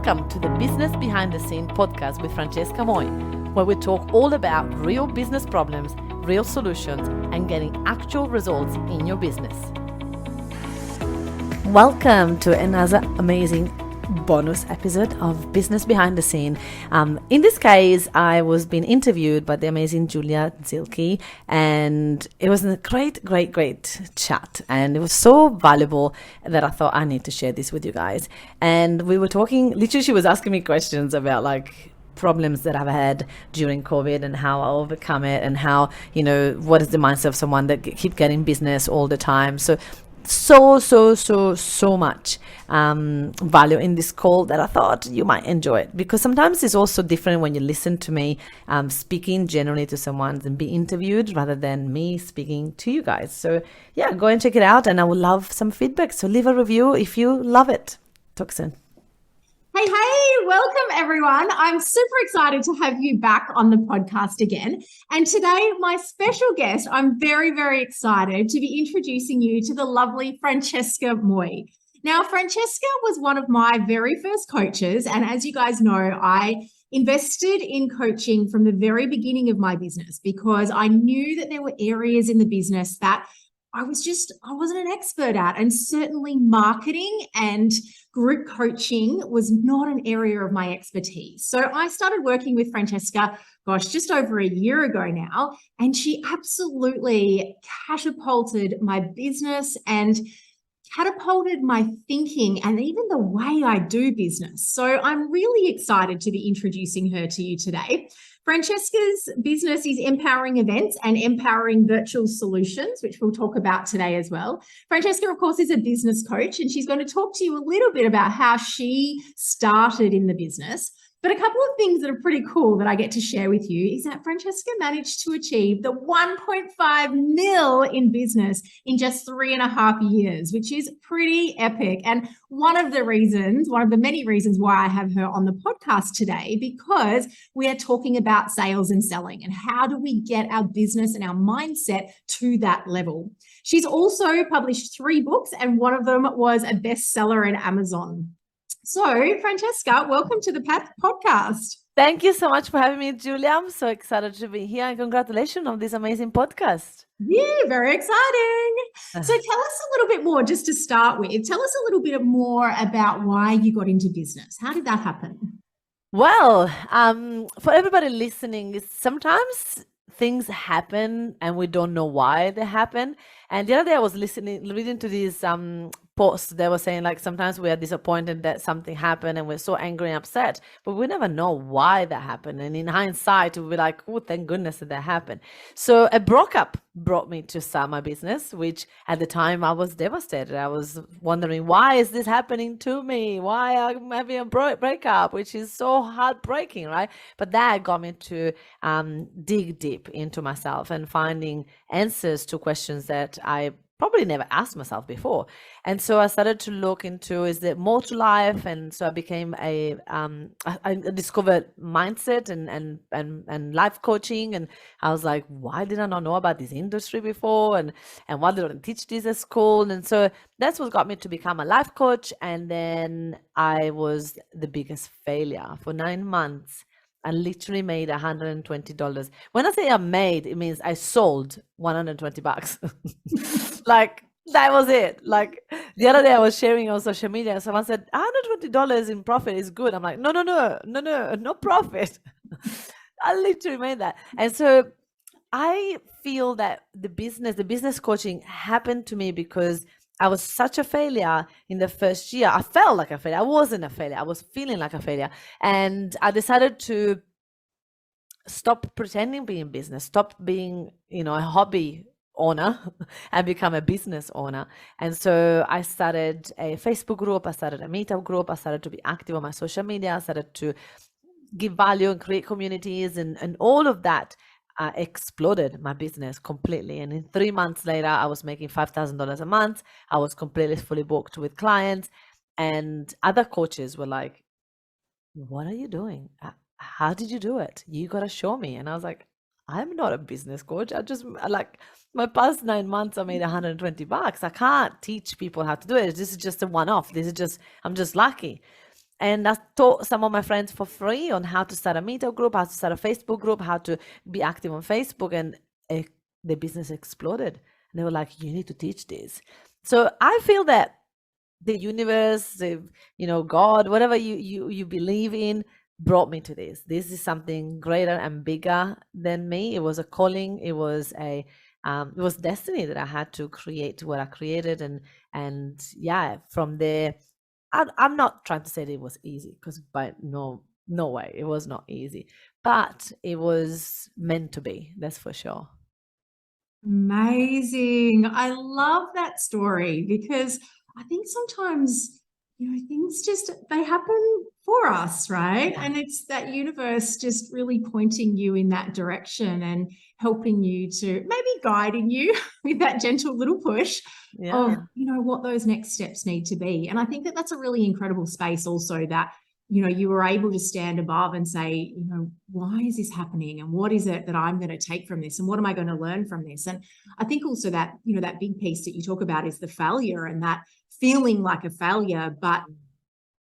Welcome to the Business Behind the Scene podcast with Francesca Moi, where we talk all about real business problems, real solutions, and getting actual results in your business. Welcome to another amazing bonus episode of Business Behind the Scene. In this case, I was being interviewed by the amazing Zielke, and it was a great chat, and it was so valuable that I thought I need to share this with you guys. And we were talking, literally she was asking me questions about like problems that I've had during COVID and how I overcome it, and how, what is the mindset of someone that keep getting business all the time. So much value in this call that I thought you might enjoy it, because sometimes it's also different when you listen to me speaking generally to someone and be interviewed rather than me speaking to you guys. So yeah, go and check it out, and I would love some feedback. So leave a review if you love it. Talk soon. Hey, welcome everyone. I'm super excited to have you back on the podcast again. And today, my special guest, I'm very excited to be introducing you to the lovely Francesca Moi. Now, Francesca was one of my very first coaches. And as you guys know, I invested in coaching from the very beginning of my business because I knew that there were areas in the business that I wasn't an expert at, and certainly marketing and group coaching was not an area of my expertise. So I started working with Francesca, just over a year ago now, and she absolutely catapulted my business and catapulted my thinking and even the way I do business. So I'm really excited to be introducing her to you today. Francesca's business is empowering events and empowering virtual solutions, which we'll talk about today as well. Francesca, of course, is a business coach, and she's going to talk to you a little bit about how she started in the business. But a couple of things that are pretty cool that I get to share with you is that Francesca managed to achieve the 1.5 mil in business in just 3.5 years, which is pretty epic. And one of the many reasons why I have her on the podcast today, because we are talking about sales and selling and how do we get our business and our mindset to that level. She's also published 3 books, and one of them was a bestseller at Amazon. So, Francesca, welcome to the podcast. Thank you so much for having me, Julia. I'm so excited to be here, and congratulations on this amazing podcast. Yeah, very exciting. So tell us a little bit more, just to start with. Tell us a little bit more about why you got into business. How did that happen? Well, for everybody listening, sometimes things happen and we don't know why they happen. And the other day I was reading to these posts. They were saying, like, sometimes we are disappointed that something happened and we're so angry and upset, but we never know why that happened. And in hindsight, we'll be like, oh, thank goodness that happened. So a breakup brought me to start my business, which at the time I was devastated. I was wondering, why is this happening to me? Why I'm having a breakup, which is so heartbreaking, right? But that got me to dig deep into myself and finding answers to questions that I probably never asked myself before. And so I started to look into, is there more to life? And so I became I discovered mindset and life coaching. And I was like, why did I not know about this industry before? And why did I teach this at school? And so that's what got me to become a life coach. And then I was the biggest failure for 9 months. I literally made $120. When I say I made, it means I sold $120. Like, that was it. Like, the other day I was sharing on social media, and someone said $120 in profit is good. I'm like, no profit. I literally made that. And so I feel that the business coaching happened to me because I was such a failure in the first year. I felt like a failure. I wasn't a failure. I was feeling like a failure. And I decided to stop pretending being business, stop being, a hobby owner and become a business owner. And so I started a Facebook group. I started a meetup group. I started to be active on my social media. I started to give value and create communities, and all of that exploded my business completely. And in 3 months later, I was making $5,000 a month. I was completely fully booked with clients, and other coaches were like, what are you doing? How did you do it? You got to show me. And I was like, I'm not a business coach. My past 9 months, I made $120. I can't teach people how to do it. This is just a one-off. I'm just lucky. And I taught some of my friends for free on how to start a meetup group, how to start a Facebook group, how to be active on Facebook, and the business exploded. And they were like, you need to teach this. So I feel that the universe, God, whatever you believe in, brought me to this. This is something greater and bigger than me. It was a calling. It was destiny that I had to create what I created, and yeah, from there, I'm not trying to say that it was easy, because by no way, it was not easy, but it was meant to be. That's for sure. Amazing. I love that story because I think sometimes, things just they happen for us, right? Yeah. And it's that universe just really pointing you in that direction and helping you to maybe guiding you with that gentle little push of, Yeah. what those next steps need to be. And I think that that's a really incredible space also that you were able to stand above and say, why is this happening? And what is it that I'm going to take from this? And what am I going to learn from this? And I think also that, that big piece that you talk about is the failure and that feeling like a failure, but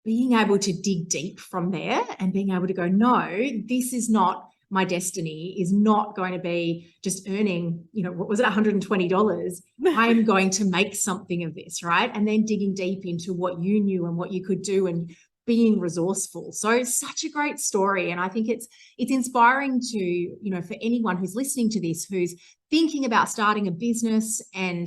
being able to dig deep from there and being able to go, no, this is not my destiny, is not going to be just earning, what was it, $120. I am going to make something of this, right? And then digging deep into what you knew and what you could do and being resourceful. So it's such a great story. And I think it's inspiring to, for anyone who's listening to this, who's thinking about starting a business and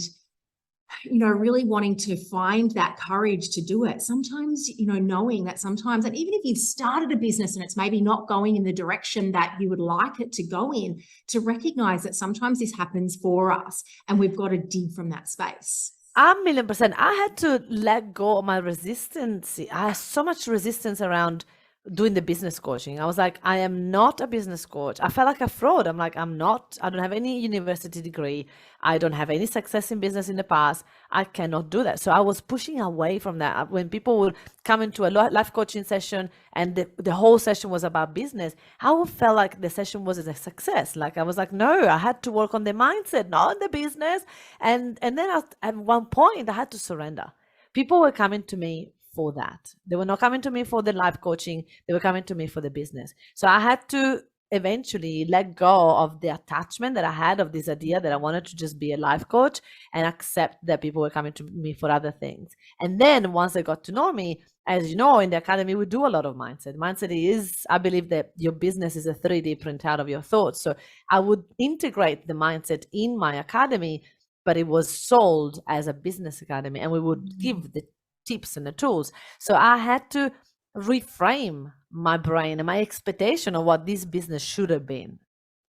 really wanting to find that courage to do it. Sometimes, knowing that sometimes, and even if you've started a business and it's maybe not going in the direction that you would like it to go in, to recognize that sometimes this happens for us and we've got to dig from that space. 1,000,000%. I had to let go of my resistance. I had so much resistance around doing the business coaching. I was like, I am not a business coach. I felt like a fraud. I'm like, I don't have any university degree. I don't have any success in business in the past. I cannot do that. So I was pushing away from that. When people would come into a life coaching session and the whole session was about business, I felt like the session was a success. Like I was like, no, I had to work on the mindset, not the business. And then at one point I had to surrender. People were coming to me for that. They were not coming to me for the life coaching. They were coming to me for the business. So I had to eventually let go of the attachment that I had of this idea that I wanted to just be a life coach and accept that people were coming to me for other things. And then once they got to know me, as you know, in the academy, we do a lot of mindset. Mindset is, I believe that your business is a 3D printout of your thoughts. So I would integrate the mindset in my academy, but it was sold as a business academy, and we would give the tips and the tools. So I had to reframe my brain and my expectation of what this business should have been.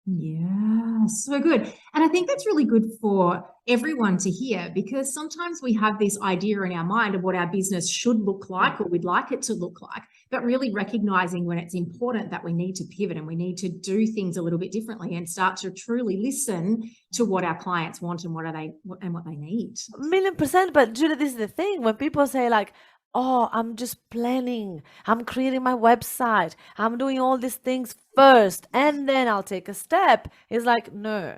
Yeah, so good. And I think that's really good for everyone to hear, because sometimes we have this idea in our mind of what our business should look like or we'd like it to look like, but really recognizing when it's important that we need to pivot and we need to do things a little bit differently and start to truly listen to what our clients want and what they need. 1,000,000%. But Julia, this is the thing. When people say like, oh, I'm just planning, I'm creating my website, I'm doing all these things first, and then I'll take a step. It's like, no,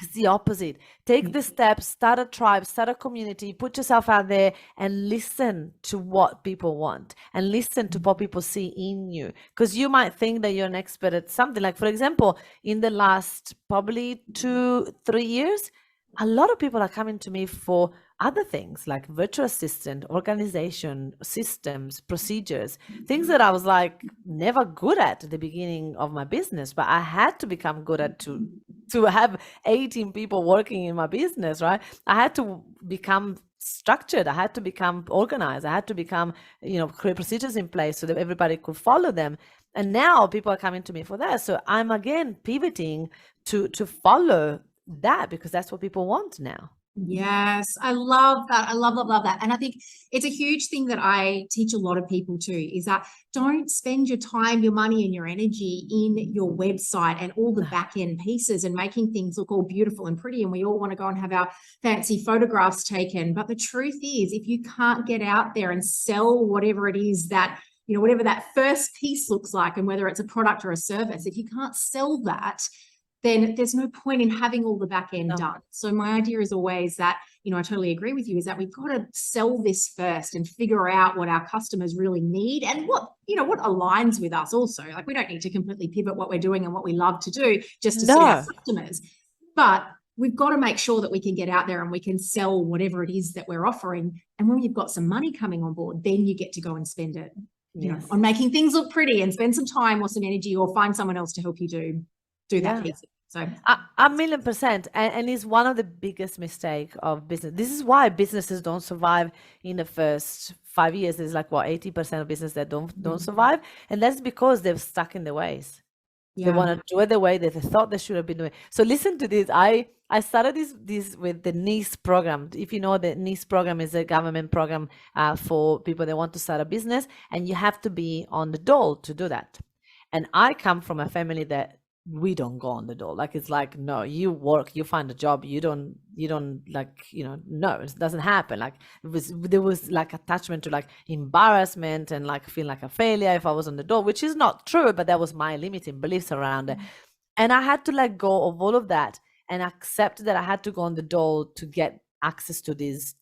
it's the opposite. Take the steps, start a tribe, start a community, put yourself out there and listen to what people want and listen to what people see in you. Because you might think that you're an expert at something. Like, for example, in the last probably 2-3 years, a lot of people are coming to me for other things like virtual assistant, organization, systems, procedures, things that I was like never good at the beginning of my business, but I had to become good at to have 18 people working in my business, right? I had to become structured. I had to become organized. I had to become, create procedures in place so that everybody could follow them. And now people are coming to me for that. So I'm again pivoting to follow that, because that's what people want now. Yes, I love that. I love that. And I think it's a huge thing that I teach a lot of people too, is that don't spend your time, your money, and your energy in your website and all the back end pieces and making things look all beautiful and pretty. And we all want to go and have our fancy photographs taken. But the truth is, if you can't get out there and sell whatever it is that, whatever that first piece looks like, and whether it's a product or a service, if you can't sell that, then there's no point in having all the back end No. done. So my idea is always that, you know, I totally agree with you, is that we've got to sell this first and figure out what our customers really need and what, you know, what aligns with us also. Like, we don't need to completely pivot what we're doing and what we love to do just to suit our customers. But we've got to make sure that we can get out there and we can sell whatever it is that we're offering. And when you've got some money coming on board, then you get to go and spend it, you know, on making things look pretty and spend some time or some energy or find someone else to help you do that piece. So a million percent. And it's one of the biggest mistake of business. This is why businesses don't survive in the first 5 years. There's like, what, 80% of business that don't survive. And that's because they're stuck in the ways. They want to do it the way that they thought they should have been doing. So listen to this. I started this with the NICE program. If you know, the NICE program is a government program for people that want to start a business, and you have to be on the dole to do that. And I come from a family that we don't go on the door. Like, it's like, no, you work, you find a job, you don't like, you know, no, it doesn't happen. Like, there was like attachment to like embarrassment and like feeling like a failure if I was on the door, which is not true, but that was my limiting beliefs around it. And I had to let go of all of that and accept that I had to go on the door to get access to this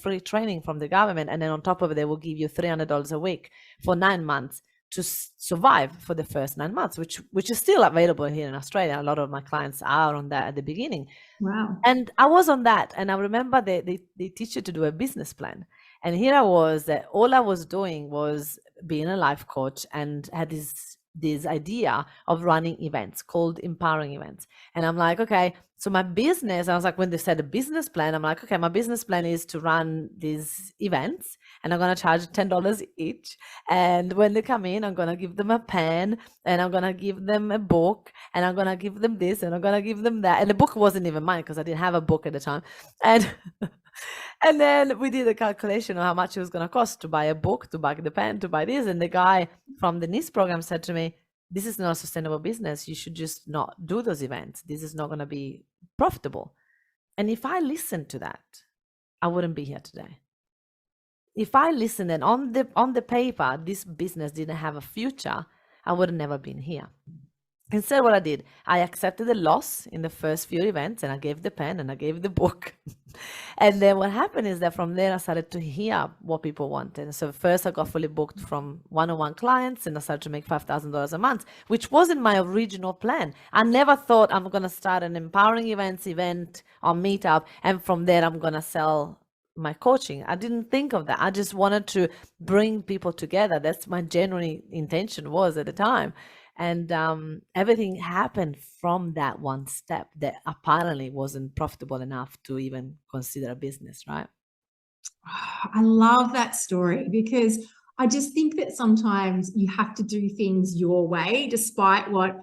free training from the government. And then on top of it, they will give you $300 a week for 9 months to survive for the first 9 months, which is still available here in Australia. A lot of my clients are on that at the beginning. Wow. And I was on that. And I remember they teach you to do a business plan. And here I was, that all I was doing was being a life coach, and had this idea of running events called empowering events. And I'm like, okay, so my business, I was like, when they said a business plan, I'm like, okay, my business plan is to run these events, and I'm going to charge $10 each. And when they come in, I'm going to give them a pen, and I'm going to give them a book, and I'm going to give them this, and I'm going to give them that. And the book wasn't even mine because I didn't have a book at the time. And then we did a calculation of how much it was going to cost to buy a book, to buy the pen, to buy this. And the guy from the NIST program said to me, this is not a sustainable business. You should just not do those events. This is not going to be profitable. And if I listened to that, I wouldn't be here today. If I listened and on the paper, this business didn't have a future, I would have never been here. Instead, what I did, I accepted the loss in the first few events, and I gave the pen and I gave the book. And then what happened is that from there, I started to hear what people wanted. So first I got fully booked from one-on-one clients, and I started to make $5,000 a month, which wasn't my original plan. I never thought I'm going to start an empowering event on Meetup, and from there I'm going to sell my coaching. I didn't think of that. I just wanted to bring people together. That's my genuine intention was at the time. And everything happened from that one step that apparently wasn't profitable enough to even consider a business, right? I love that story, because I just think that sometimes you have to do things your way, despite what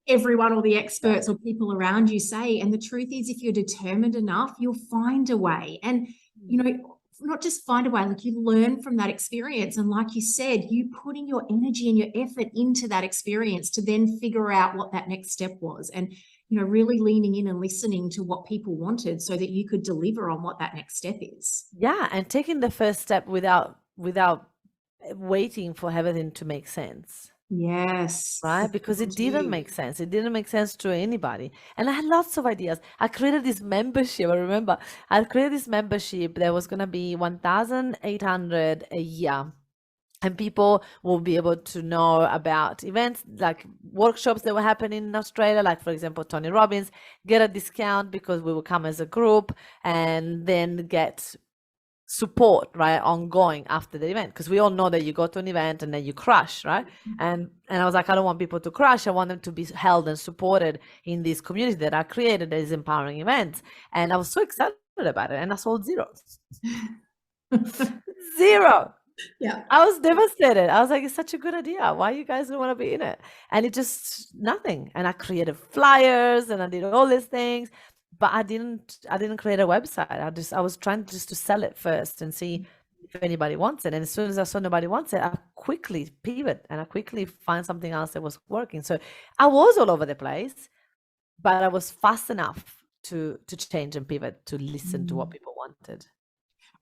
everyone or the experts or people around you say. And the truth is, if you're determined enough, you'll find a way. And, you know, not just find a way, like, you learn from that experience. And like you said, you putting your energy and your effort into that experience to then figure out what that next step was. And, you know, really leaning in and listening to what people wanted so that you could deliver on what that next step is. Yeah. And taking the first step without waiting for everything to make sense. Yes. Right? Because it didn't make sense. It didn't make sense to anybody. And I had lots of ideas. I created this membership. I remember I created this membership that was going to be $1,800 a year. And people will be able to know about events, like workshops that were happening in Australia, like, for example, Tony Robbins, get a discount because we will come as a group, and then get support, right, ongoing after the event, because we all know that you go to an event and then you crash, right? And I was like, I don't want people to crash. I want them to be held and supported in this community that I created, that is empowering events. And I was so excited about it, and I sold zero. Zero. Yeah. I was devastated. I was like, it's such a good idea. Why you guys don't want to be in it? And it just nothing. And I created flyers and I did all these things. But I didn't create a website. I was trying just to sell it first and see if anybody wants it. And as soon as I saw nobody wants it, I quickly pivot and I quickly find something else that was working. So I was all over the place, but I was fast enough to change and pivot, to listen to what people wanted.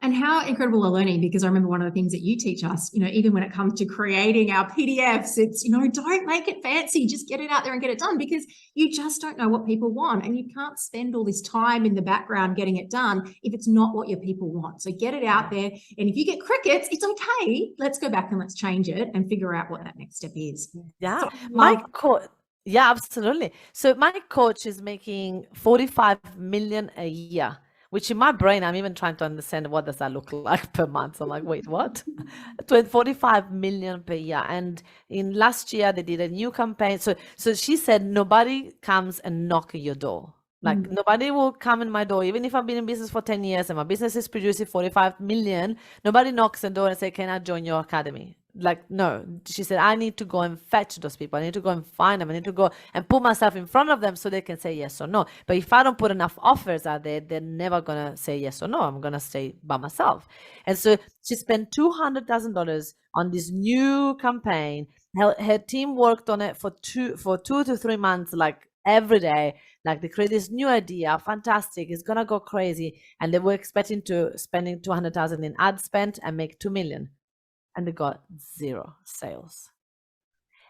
And how incredible are learning, because I remember one of the things that you teach us, even when it comes to creating our PDFs, it's, don't make it fancy, just get it out there and get it done, because you just don't know what people want. And you can't spend all this time in the background getting it done if it's not what your people want. So get it out there. And if you get crickets, it's okay. Let's go back and let's change it and figure out what that next step is. Yeah. So My coach, yeah, absolutely. So my coach is making 45 million a year, which in my brain, I'm even trying to understand what does that look like per month. I'm like, wait, what? 45 million per year. And in last year, they did a new campaign. So she said, nobody comes and knock at your door. Like nobody will come in my door, even if I've been in business for 10 years and my business is producing 45 million, nobody knocks the door and say, can I join your academy? Like, no. She said, I need to go and fetch those people. I need to go and find them. I need to go and put myself in front of them so they can say yes or no. But if I don't put enough offers out there, they're never going to say yes or no. I'm going to stay by myself. And so she spent $200,000 on this new campaign. Her team worked on it for 2 to 3 months, like every day. Like they create this new idea, fantastic, it's gonna go crazy. And they were expecting to spending 200,000 in ad spend and make 2 million. And they got 0 sales.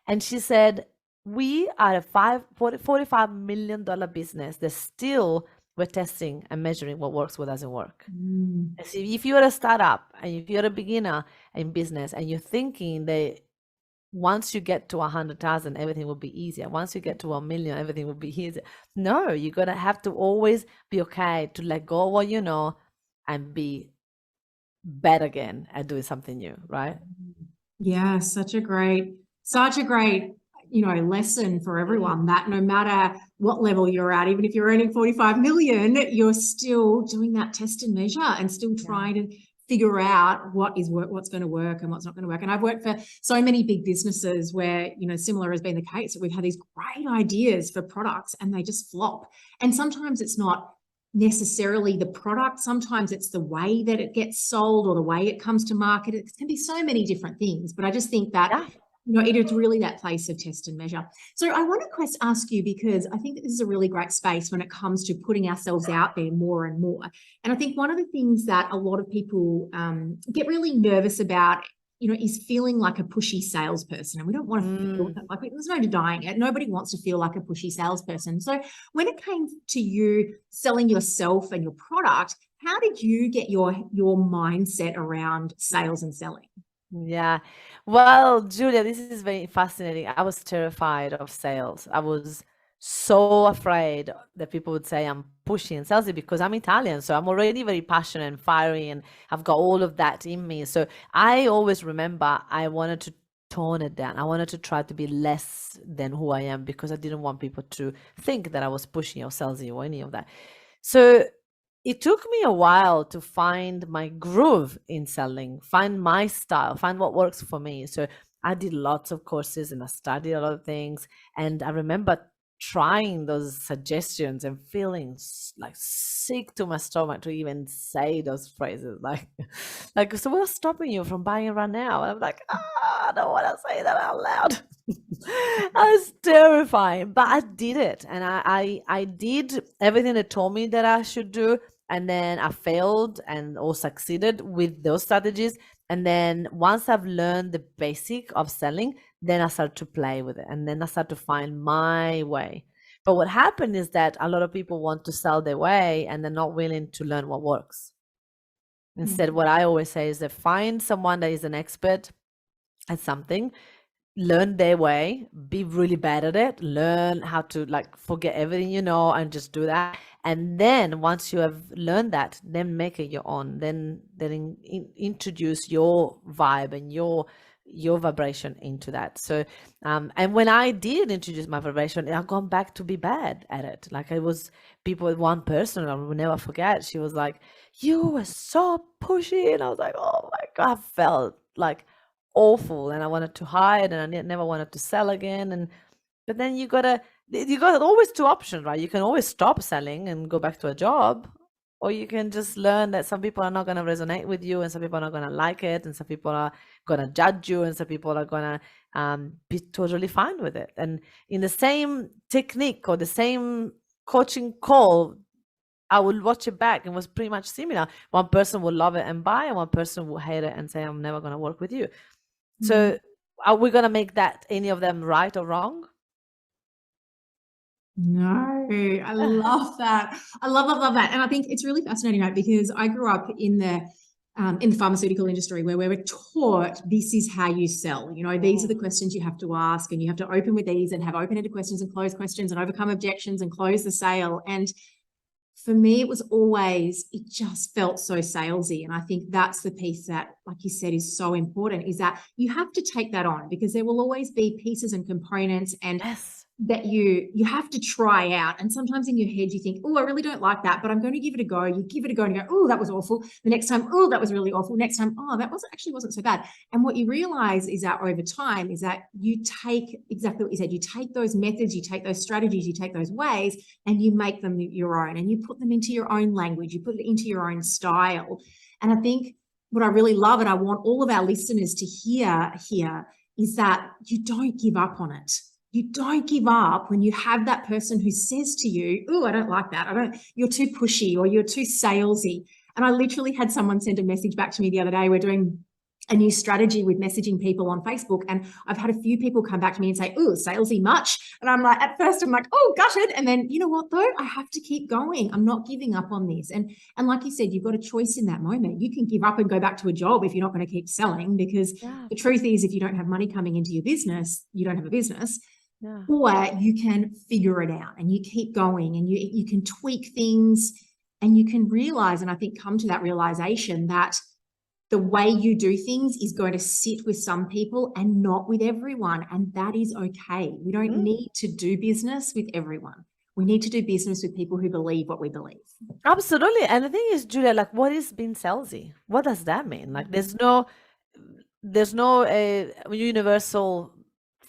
And she said, we are a $45 million business that still we're testing and measuring what works, what doesn't work. So if you're a startup and if you're a beginner in business and you're thinking that once you get to 100,000, everything will be easier. Once you get to 1 million, everything will be easier. No, you're going to have to always be okay to let go of what you know and be better again at doing something new, right? Yeah, such a great, lesson for everyone, that no matter what level you're at, even if you're earning 45 million, you're still doing that test and measure and still trying to figure out what's going to work and what's not going to work. And I've worked for so many big businesses where, similar has been the case, that we've had these great ideas for products and they just flop. And sometimes it's not necessarily the product, sometimes it's the way that it gets sold or the way it comes to market. It can be so many different things, but I just think that it is really that place of test and measure. So I want to ask you, because I think that this is a really great space when it comes to putting ourselves out there more and more. And I think one of the things that a lot of people get really nervous about, is feeling like a pushy salesperson. And we don't want to feel like, there's no denying it. Nobody wants to feel like a pushy salesperson. So when it came to you selling yourself and your product, how did you get your mindset around sales and selling? Yeah. Well, Julia, this is very fascinating. I was terrified of sales. I was so afraid that people would say I'm pushy and salesy because I'm Italian. So I'm already very passionate and fiery, and I've got all of that in me. So I always remember I wanted to tone it down. I wanted to try to be less than who I am because I didn't want people to think that I was pushy or salesy or any of that. So it took me a while to find my groove in selling, find my style, find what works for me. So I did lots of courses and I studied a lot of things. And I remember trying those suggestions and feeling like sick to my stomach to even say those phrases. Like, so what's stopping you from buying right now? And I'm like, I don't want to say that out loud. I was terrifying, but I did it. And I did everything they told me that I should do. And then I failed or succeeded with those strategies. And then once I've learned the basic of selling, then I start to play with it. And then I start to find my way. But what happened is that a lot of people want to sell their way and they're not willing to learn what works. Instead, what I always say is that find someone that is an expert at something, learn their way, be really bad at it, learn how to forget everything you know and just do that. And then once you have learned that, then make it your own. Then introduce your vibe and your vibration into that. So and when I did introduce my vibration, I've gone back to be bad at it. Like I was people, one person I will never forget, she was like, you were so pushy. And I was like, oh my God, I felt like awful and I wanted to hide and I never wanted to sell again. But then you got always 2 options, right? You can always stop selling and go back to a job, or you can just learn that some people are not going to resonate with you and some people are not going to like it and some people are going to judge you and some people are going to be totally fine with it. And in the same technique or the same coaching call, I will watch it back and it was pretty much similar. One person will love it and buy, and one person will hate it and say, I'm never going to work with you. So are we going to make that any of them right or wrong? No, I love that. I love that. And I think it's really fascinating, right? Because I grew up in the pharmaceutical industry where we were taught this is how you sell. You know, these are the questions you have to ask, and you have to open with these and have open-ended questions and close questions and overcome objections and close the sale. And for me, it just felt so salesy. And I think that's the piece that, like you said, is so important, is that you have to take that on, because there will always be pieces and components and that you have to try out. And sometimes in your head you think, oh, I really don't like that, but I'm going to give it a go. You give it a go and you go, oh, that was awful. The next time, oh, that was really awful. Next time, oh, that wasn't so bad. And what you realize is that over time is that you take exactly what you said. You take those methods, you take those strategies, you take those ways, and you make them your own, and you put them into your own language. You put it into your own style. And I think what I really love, and I want all of our listeners to hear here, is that you don't give up on it. You don't give up when you have that person who says to you, oh, I don't like that. You're too pushy or you're too salesy. And I literally had someone send a message back to me the other day. We're doing a new strategy with messaging people on Facebook. And I've had a few people come back to me and say, oh, salesy much. And I'm like, at first I'm like, oh, gutted. And then, you know what though? I have to keep going. I'm not giving up on this. And like you said, you've got a choice in that moment. You can give up and go back to a job if you're not going to keep selling, because the truth is, if you don't have money coming into your business, you don't have a business. Yeah. Or you can figure it out and you keep going, and you can tweak things, and you can realize, and I think come to that realization that the way you do things is going to sit with some people and not with everyone. And that is okay. We don't need to do business with everyone. We need to do business with people who believe what we believe. Absolutely. And the thing is, Julia, like, what is being salesy? What does that mean? Like, there's no universal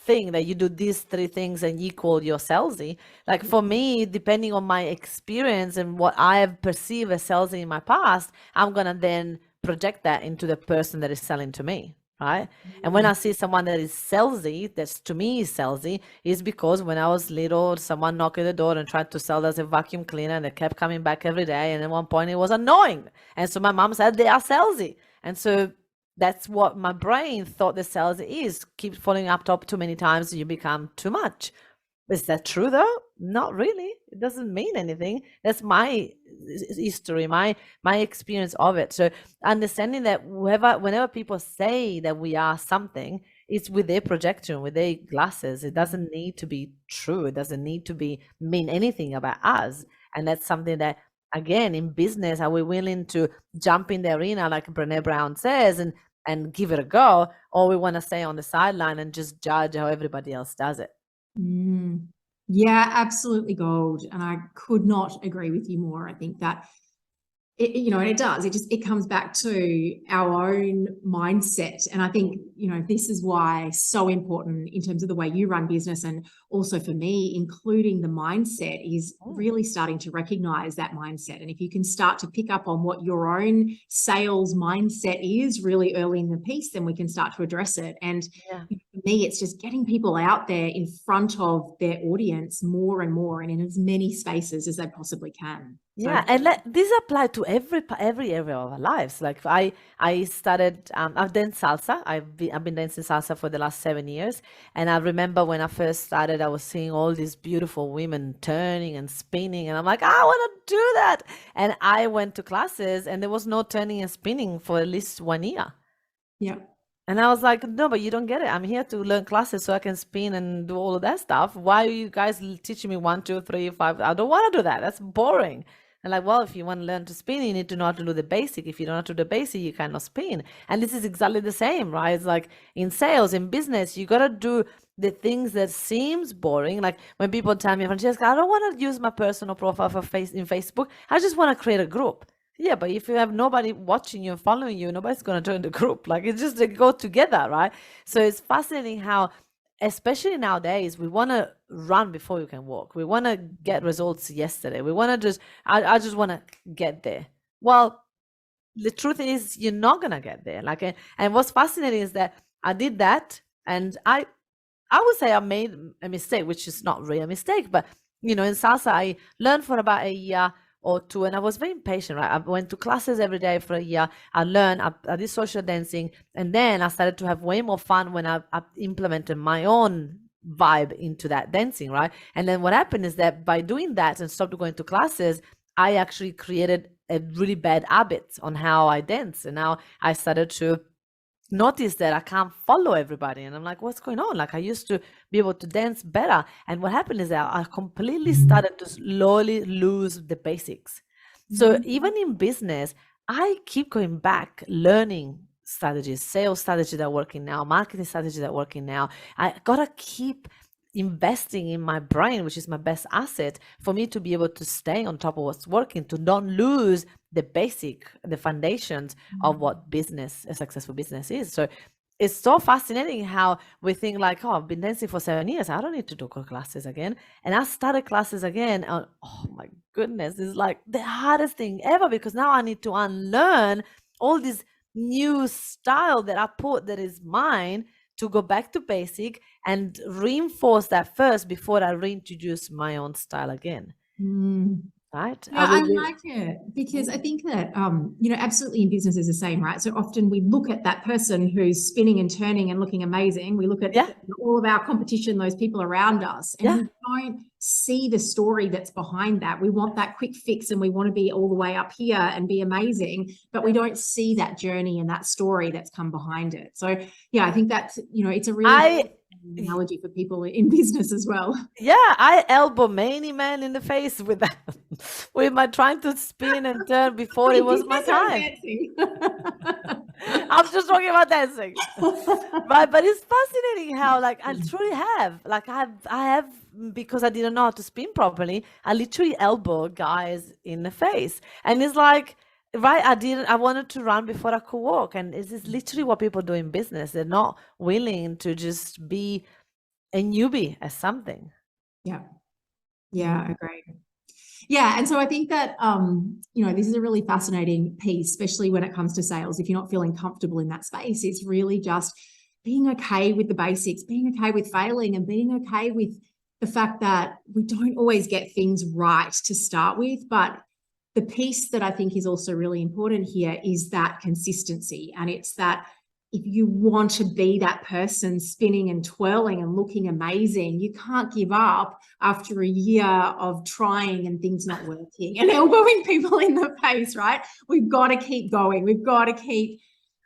thing that you do these three things and equal you're salesy. Like, for me, depending on my experience and what I have perceived as salesy in my past, I'm gonna then project that into the person that is selling to me, right? And when I see someone that is salesy, that's to me is salesy, is because when I was little, someone knocked at the door and tried to sell us a vacuum cleaner, and they kept coming back every day, and at one point it was annoying, and so my mom said they are salesy. And so that's what my brain thought the sales is. Keep following up top too many times, you become too much. Is that true though? Not really. It doesn't mean anything. That's my history, my experience of it. So understanding that whenever people say that we are something, it's with their projection, with their glasses. It doesn't need to be true. It doesn't need to mean anything about us. And that's something that, again, in business, are we willing to jump in the arena, like Brené Brown says, and give it a go, or we want to stay on the sideline and just judge how everybody else does it? Yeah, absolutely gold. And I could not agree with you more. I think that it does. It comes back to our own mindset. And I think, this is why so important in terms of the way you run business, and also for me, including the mindset, is really starting to recognize that mindset. And if you can start to pick up on what your own sales mindset is really early in the piece, then we can start to address it. And for me, it's just getting people out there in front of their audience more and more, and in as many spaces as they possibly can. Yeah, and this applies to every area of our lives. Like I started, I've done salsa. I've been dancing salsa for the last 7 years, and I remember when I first started, I was seeing all these beautiful women turning and spinning, and I'm like, I want to do that. And I went to classes, and there was no turning and spinning for at least 1 year. Yeah. And I was like, no, but you don't get it. I'm here to learn classes so I can spin and do all of that stuff. Why are you guys teaching me 1, 2, 3, 5? I don't want to do that. That's boring. And like, well, if you want to learn to spin, you need to know how to do the basic. If you don't know how to do the basic, you cannot spin. And this is exactly the same, right? It's like in sales, in business, you got to do the things that seems boring. Like when people tell me, Francesca, I don't want to use my personal profile in Facebook. I just want to create a group. Yeah, but if you have nobody watching you and following you, nobody's going to join the group. Like, it's just, they go together, right? So it's fascinating how, especially nowadays, we want to run before you can walk. We want to get results yesterday. We want to I just want to get there. Well, the truth is, you're not going to get there. Like, and what's fascinating is that I did that, and I would say I made a mistake, which is not really a mistake, but in salsa, I learned for about a year or two, and I was very impatient, right? I went to classes every day for a year. I learned, I did social dancing, and then I started to have way more fun when I implemented my own vibe into that dancing, right? And then what happened is that by doing that and stopped going to classes, I actually created a really bad habit on how I dance. And now I started to notice that I can't follow everybody. And I'm like, what's going on? Like I used to be able to dance better. And what happened is that I completely started to slowly lose the basics. So even in business, I keep going back, learning strategies, sales strategies that are working now, marketing strategies that are working now. I gotta keep investing in my brain, which is my best asset, for me to be able to stay on top of what's working, to not lose the foundations of what business, a successful business is. So it's so fascinating how we think like, oh, I've been dancing for 7 years. I don't need to do classes again. And I started classes again. And oh my goodness, it's like the hardest thing ever, because now I need to unlearn all this new style that I put that is mine, to go back to basic and reinforce that first before I reintroduce my own style again. Right? Yeah, I like it, because I think that, absolutely in business is the same, right? So often we look at that person who's spinning and turning and looking amazing. We look at all of our competition, those people around us, and we don't see the story that's behind that. We want that quick fix and we want to be all the way up here and be amazing, but we don't see that journey and that story that's come behind it. So yeah, I think that's, it's a really analogy for people in business as well. Yeah, I elbow many men in the face with that, with my trying to spin and turn before it was my time. I'm just talking about dancing, right? But it's fascinating how, like, I truly have, like, I have, because I didn't know how to spin properly, I literally elbow guys in the face, and it's like, right, I wanted to run before I could walk, and this is literally what people do in business. They're not willing to just be a newbie at something. Yeah, agreed. Yeah, and so I think that this is a really fascinating piece, especially when it comes to sales. If you're not feeling comfortable in that space, it's really just being okay with the basics, being okay with failing, and being okay with the fact that we don't always get things right to start with. But the piece that I think is also really important here is that consistency, and it's that if you want to be that person spinning and twirling and looking amazing, you can't give up after a year of trying and things not working and elbowing people in the face, right? We've got to keep going. We've got to keep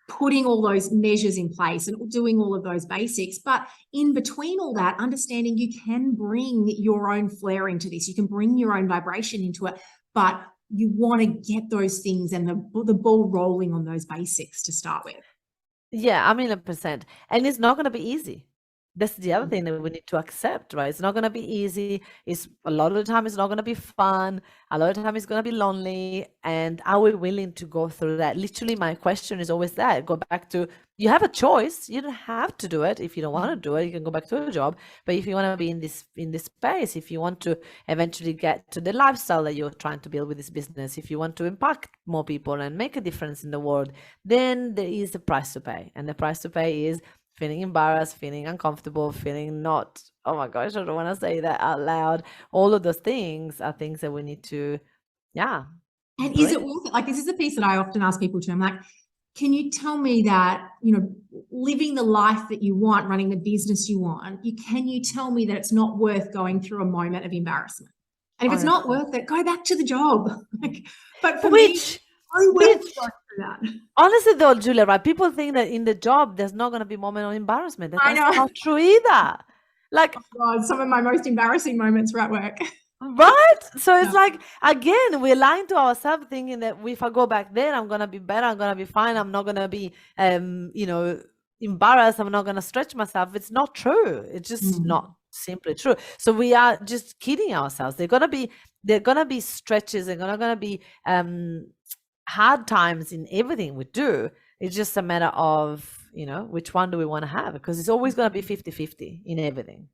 putting all those measures in place and doing all of those basics. But in between all that, understanding you can bring your own flair into this. You can bring your own vibration into it, but you want to get those things and the ball rolling on those basics to start with. Yeah, 1,000,000%. And it's not going to be easy. That's the other thing that we need to accept, right? It's not going to be easy. It's a lot of the time it's not going to be fun. A lot of the time it's going to be lonely. And are we willing to go through that? Literally, my question is always that. Go back to, you have a choice. You don't have to do it. If you don't want to do it, you can go back to a job. But if you want to be in this space, if you want to eventually get to the lifestyle that you're trying to build with this business, if you want to impact more people and make a difference in the world, then there is a price to pay. And the price to pay is feeling embarrassed, feeling uncomfortable, feeling not, oh my gosh, I don't want to say that out loud. All of those things are things that we need to, And is it worth it? Like, this is the piece that I often ask people to. I'm like, can you tell me that, living the life that you want, running the business you want, can you tell me that it's not worth going through a moment of embarrassment? And if it's not worth it, go back to the job. But for me, honestly though, Julia, right? People think that in the job there's not going to be a moment of embarrassment. That's not true either. Like, oh God, some of my most embarrassing moments were at work. Right? So it's like, again, we're lying to ourselves thinking that if I go back there, I'm going to be better, I'm going to be fine, I'm not going to be, embarrassed, I'm not going to stretch myself. It's not true. It's just not simply true. So we are just kidding ourselves. They're going to be stretches, they're going to be hard times in everything we do. It's just a matter of, which one do we want to have? Because it's always going to be 50-50 in everything.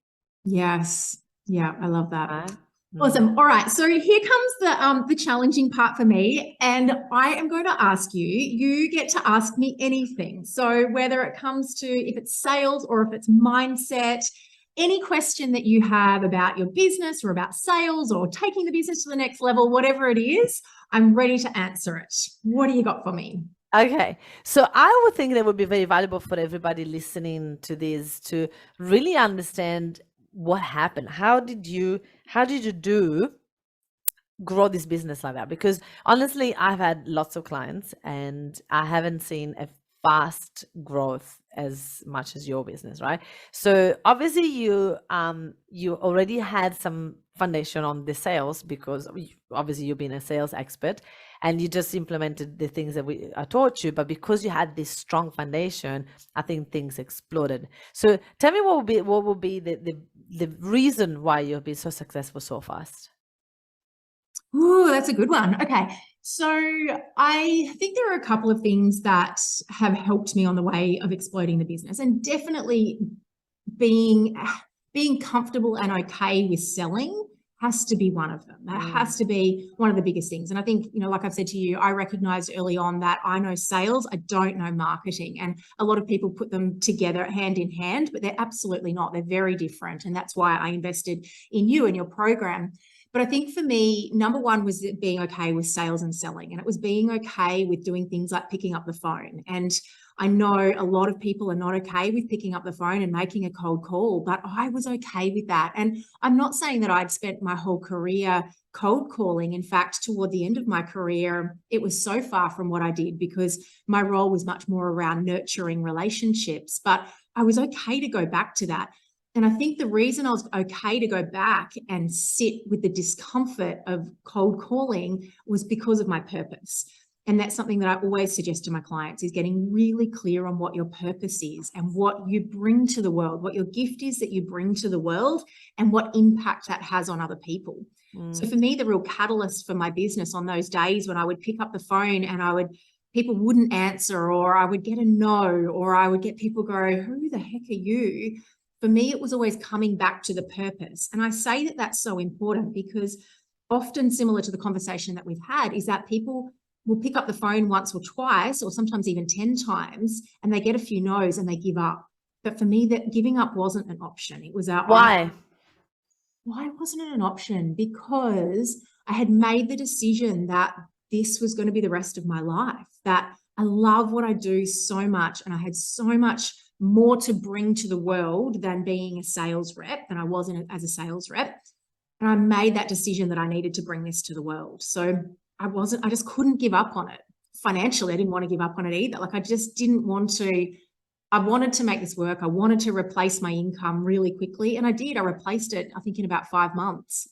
Yes. Yeah, I love that. Right. Awesome. All right. So here comes the challenging part for me. And I am going to ask you, you get to ask me anything. So whether it comes to, if it's sales or if it's mindset, any question that you have about your business or about sales or taking the business to the next level, whatever it is, I'm ready to answer it. What do you got for me? Okay, so I would think that would be very valuable for everybody listening to this to really understand what happened. How did you do grow this business like that? Because honestly, I've had lots of clients and I haven't seen a fast growth as much as your business, right? So obviously you already had some foundation on the sales because obviously you've been a sales expert and you just implemented the things that I taught you, but because you had this strong foundation, I think things exploded. So tell me what would be the reason why you've been so successful so fast? Oh, that's a good one. Okay. So I think there are a couple of things that have helped me on the way of exploding the business, and definitely being comfortable and okay with selling has to be one of them. That has to be one of the biggest things. And I think, like I've said to you, I recognized early on that I know sales, I don't know marketing. And a lot of people put them together hand in hand, but they're absolutely not. They're very different. And that's why I invested in you and your program. But I think for me, number one was being okay with sales and selling. And it was being okay with doing things like picking up the phone. And I know a lot of people are not okay with picking up the phone and making a cold call, but I was okay with that. And I'm not saying that I'd spent my whole career cold calling. In fact, toward the end of my career, it was so far from what I did because my role was much more around nurturing relationships, but I was okay to go back to that. And I think the reason I was okay to go back and sit with the discomfort of cold calling was because of my purpose. And that's something that I always suggest to my clients is getting really clear on what your purpose is and what you bring to the world, what your gift is that you bring to the world and what impact that has on other people. So for me, the real catalyst for my business on those days when I would pick up the phone and people wouldn't answer, or I would get a no, or I would get people go, who the heck are you? For me, it was always coming back to the purpose. And I say that that's so important because often similar to the conversation that we've had is that people will pick up the phone once or twice, or sometimes even 10 times, and they get a few no's and they give up. But for me, that giving up wasn't an option. It was Why? why wasn't it an option? Because I had made the decision that this was going to be the rest of my life, that I love what I do so much and I had so much more to bring to the world than being a sales rep, than I was as a sales rep. And I made that decision that I needed to bring this to the world. So I just couldn't give up on it. Financially, I didn't want to give up on it either. Like I just didn't want to. I wanted to make this work. I wanted to replace my income really quickly. And I did. I replaced it, I think, in about 5 months.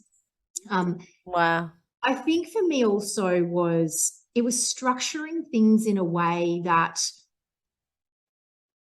Wow. I think for me also it was structuring things in a way that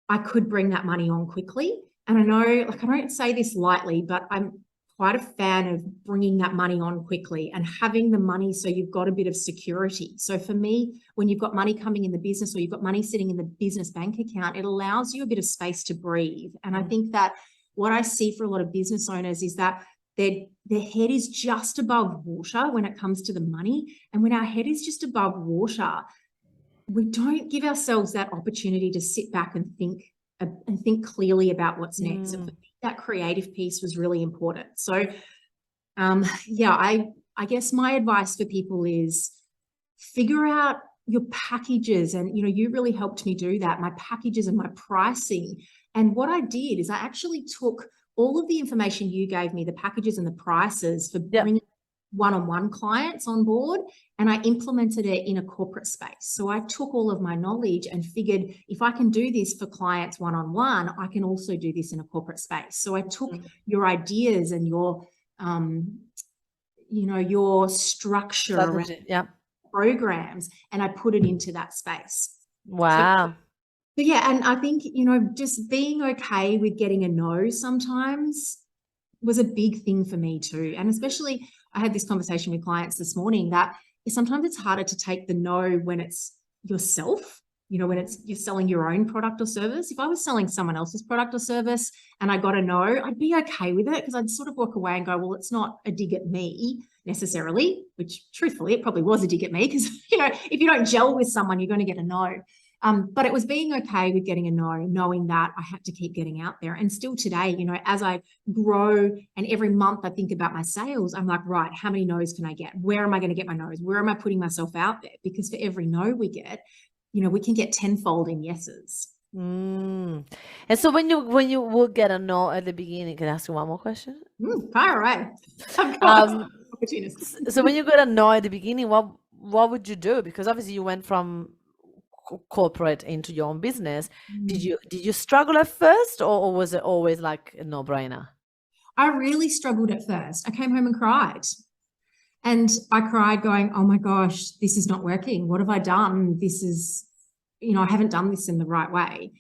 I could bring that money on quickly. And I know, like, I don't say this lightly, but I'm quite a fan of bringing that money on quickly and having the money so you've got a bit of security. So for me, when you've got money coming in the business or you've got money sitting in the business bank account, it allows you a bit of space to breathe. And I think that what I see for a lot of business owners is that their head is just above water when it comes to the money. And when our head is just above water, we don't give ourselves that opportunity to sit back and think clearly about what's next. And that creative piece was really important. So, I guess my advice for people is figure out your packages. And, you really helped me do that, my packages and my pricing. And what I did is I actually took all of the information you gave me, the packages and the prices for bringing one-on-one clients on board, and I implemented it in a corporate space. So I took all of my knowledge and figured if I can do this for clients one-on-one, I can also do this in a corporate space. So I took your ideas and your structure around programs and I put it into that space. Wow. So yeah, and I think, just being okay with getting a no sometimes was a big thing for me too. And especially I had this conversation with clients this morning that sometimes it's harder to take the no when it's yourself, when you're selling your own product or service. If I was selling someone else's product or service and I got a no, I'd be okay with it because I'd sort of walk away and go, well, it's not a dig at me necessarily, which truthfully, it probably was a dig at me because, if you don't gel with someone, you're going to get a no. But it was being okay with getting a no, knowing that I had to keep getting out there. And still today, you know, as I grow and every month I think about my sales, I'm like, right, how many no's can I get? Where am I going to get my no's? Where am I putting myself out there? Because for every no we get, you know, we can get tenfold in yeses. And so when you will get a no at the beginning, can I ask you one more question? Fire away. Of course. Opportunist. So when you got a no at the beginning, what would you do? Because obviously you went from corporate into your own business. Did you struggle at first, or was it always like a no-brainer? I really struggled at first. I came home and cried. And I cried going, oh my gosh, this is not working. What have I done? This is, you know, I haven't done this in the right way.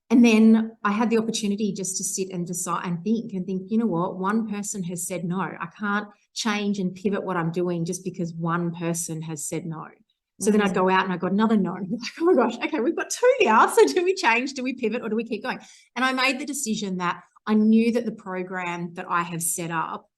And then I had the opportunity just to sit and decide and think, you know what, one person has said no. I can't change and pivot what I'm doing just because one person has said no. So then I'd go out and I got another no. Like, oh my gosh, okay, we've got two now. So do we change? Do we pivot or do we keep going? And I made the decision that I knew that the program that I have set up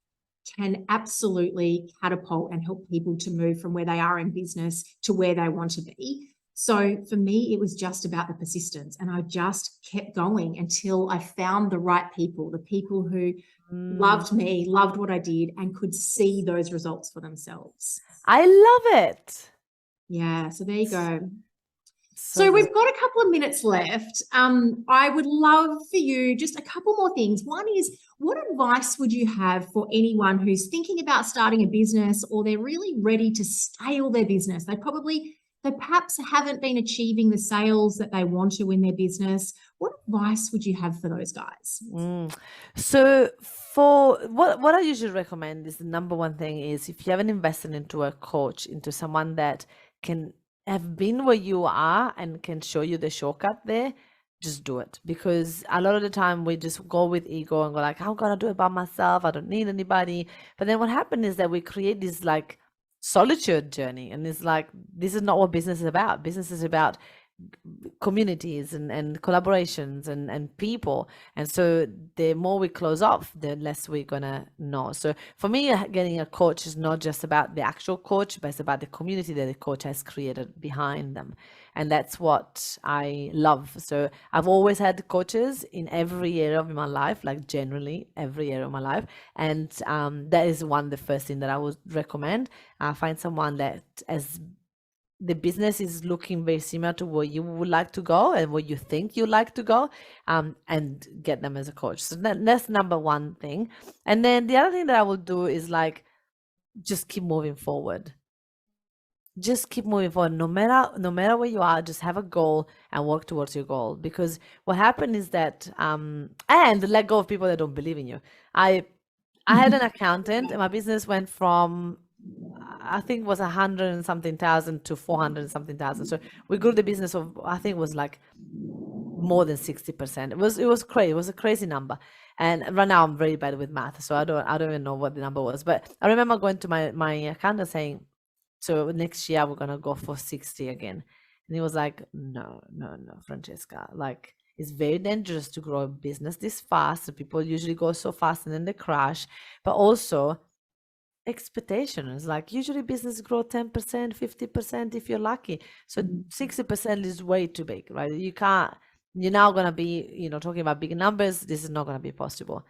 can absolutely catapult and help people to move from where they are in business to where they want to be. So for me, it was just about the persistence, and I just kept going until I found the right people, the people who loved me, loved what I did, and could see those results for themselves. I love it. Yeah, so there you go. So we've got a couple of minutes left. I would love for you, just a couple more things. One is, what advice would you have for anyone who's thinking about starting a business, or they're really ready to scale their business? They perhaps haven't been achieving the sales that they want to in their business. What advice would you have for those guys? So for what I usually recommend is, the number one thing is, if you haven't invested into a coach, into someone that can have been where you are and can show you the shortcut there, just do it. Because a lot of the time we just go with ego and go like, I'm gonna do it by myself, I don't need anybody. But then what happened is that we create this like solitude journey, and it's like, this is not what business is about. Business is about communities and collaborations and people. And so the more we close off, the less we're gonna know. So for me, getting a coach is not just about the actual coach, but it's about the community that the coach has created behind them. And that's what I love. So I've always had coaches in every area of my life, like generally every area of my life. And that is the first thing that I would recommend. Find someone that, as the business is looking very similar to where you would like to go and where you think you'd like to go, and get them as a coach. So that's number one thing. And then the other thing that I will do is like, just keep moving forward. Just keep moving forward. No matter where you are, just have a goal and work towards your goal. Because what happened is that, and let go of people that don't believe in you. I had an accountant, and my business went from, I think it was 100 and something thousand to 400 and something thousand. So we grew the business of, I think it was like more than 60%. It was crazy. It was a crazy number. And right now I'm very bad with math, so I don't even know what the number was. But I remember going to my accountant saying, so next year we're gonna go for 60 again. And he was like, no, Francesca, like, it's very dangerous to grow a business this fast. People usually go so fast and then they crash. But also, expectations, like, usually business grow 10%, 50% if you're lucky. So 60% is way too big, right? You're now gonna be, talking about big numbers. This is not gonna be possible.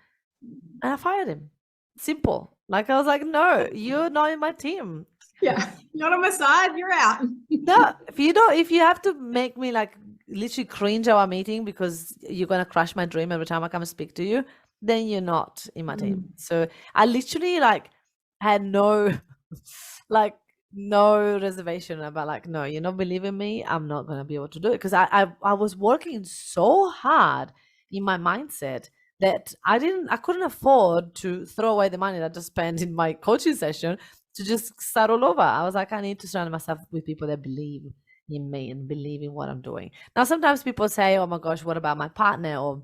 And I fired him. Simple. Like, I was like, no, you're not in my team. Yeah, not on my side, you're out. No, if you have to make me like literally cringe our meeting because you're gonna crush my dream every time I come and speak to you, then you're not in my team. So I literally like had no reservation about like, no, you're not believing me, I'm not gonna be able to do it. Because I was working so hard in my mindset that I couldn't afford to throw away the money that I just spent in my coaching session to just start all over. I was like, I need to surround myself with people that believe in me and believe in what I'm doing. Now, sometimes people say, oh my gosh, what about my partner or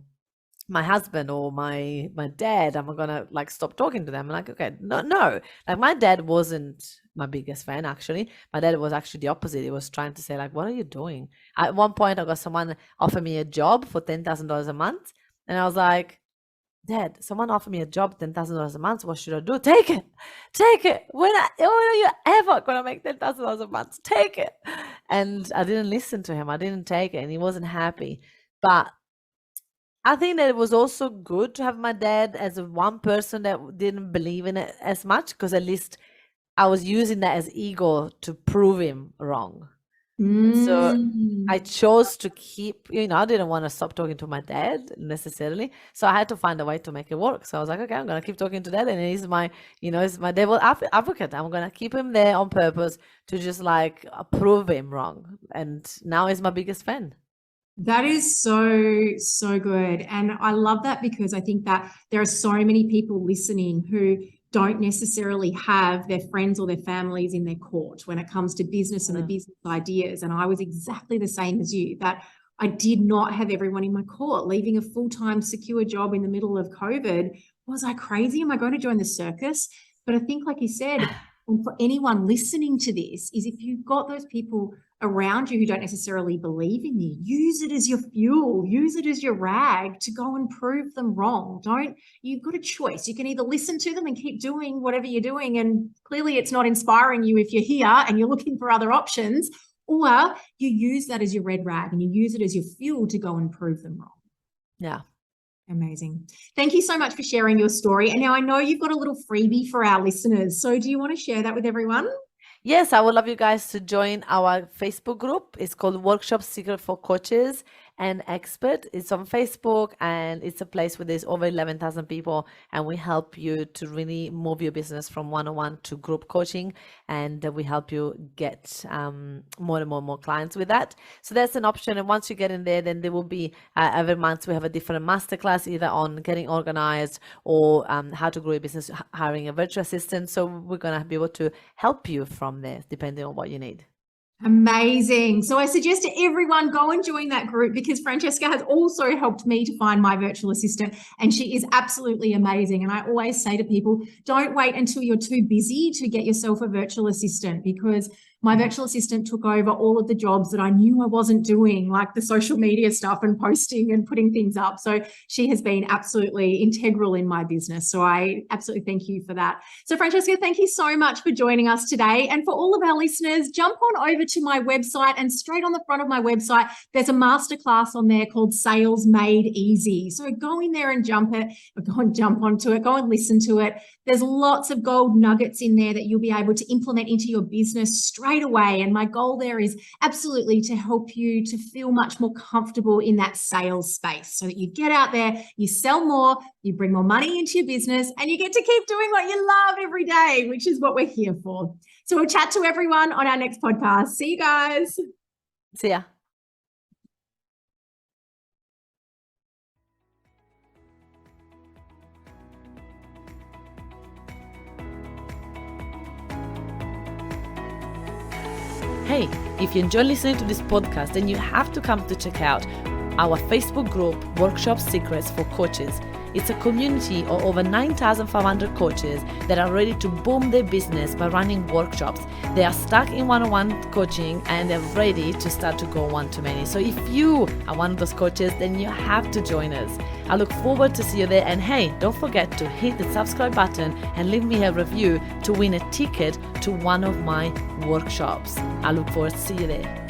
my husband or my dad? Am I gonna like stop talking to them? I'm like, okay, no. Like, my dad wasn't my biggest fan, actually. My dad was actually the opposite. He was trying to say like, what are you doing? At one point, I got someone offer me a job for $10,000 a month. And I was like, Dad, someone offered me a job, $10,000 a month. What should I do? Take it. When are you ever gonna make $10,000 a month? Take it. And I didn't listen to him. I didn't take it, and he wasn't happy. But I think that it was also good to have my dad as a one person that didn't believe in it as much, because at least I was using that as ego to prove him wrong. And so I Mm. chose to keep, I didn't want to stop talking to my dad necessarily. So I had to find a way to make it work. So I was like, okay, I'm going to keep talking to dad. And he's my, he's my devil advocate. I'm going to keep him there on purpose to just like prove him wrong. And now he's my biggest fan. That is so, so good. And I love that because I think that there are so many people listening who don't necessarily have their friends or their families in their court when it comes to business and the business ideas. And I was exactly the same as you, that I did not have everyone in my court. Leaving a full-time secure job in the middle of COVID, was I crazy? Am I going to join the circus? But I think, like you said, and for anyone listening to this, is if you've got those people around you who don't necessarily believe in you, use it as your fuel, use it as your rag to go and prove them wrong. You've got a choice. You can either listen to them and keep doing whatever you're doing, and clearly it's not inspiring you if you're here and you're looking for other options, or you use that as your red rag and you use it as your fuel to go and prove them wrong. Yeah. Amazing. Thank you so much for sharing your story. And now I know you've got a little freebie for our listeners. So do you want to share that with everyone? Yes, I would love you guys to join our Facebook group. It's called Workshop Secret for Coaches and Expert. It's on Facebook, and it's a place where there's over 11,000 people, and we help you to really move your business from one-on-one to group coaching, and we help you get more and more clients with that. So that's an option. And once you get in there, then there will be every month we have a different masterclass, either on getting organized or how to grow your business, hiring a virtual assistant. So we're going to be able to help you from there, depending on what you need. Amazing. So I suggest to everyone go and join that group, because Francesca has also helped me to find my virtual assistant, and she is absolutely amazing. And I always say to people, don't wait until you're too busy to get yourself a virtual assistant, because my virtual assistant took over all of the jobs that I knew I wasn't doing, like the social media stuff and posting and putting things up. So she has been absolutely integral in my business. So I absolutely thank you for that. So Francesca, thank you so much for joining us today. And for all of our listeners, jump on over to my website, and straight on the front of my website, there's a masterclass on there called Sales Made Easy. So go in there and jump onto it, go and listen to it. There's lots of gold nuggets in there that you'll be able to implement into your business straight away. And my goal there is absolutely to help you to feel much more comfortable in that sales space, so that you get out there, you sell more, you bring more money into your business, and you get to keep doing what you love every day, which is what we're here for. So we'll chat to everyone on our next podcast. See you guys. See ya. Hey, if you enjoy listening to this podcast, then you have to come to check out our Facebook group, Workshop Secrets for Coaches. It's a community of over 9,500 coaches that are ready to boom their business by running workshops. They are stuck in one-on-one coaching, and they're ready to start to go one-to-many. So if you are one of those coaches, then you have to join us. I look forward to see you there. And hey, don't forget to hit the subscribe button and leave me a review to win a ticket to one of my workshops. I look forward to see you there.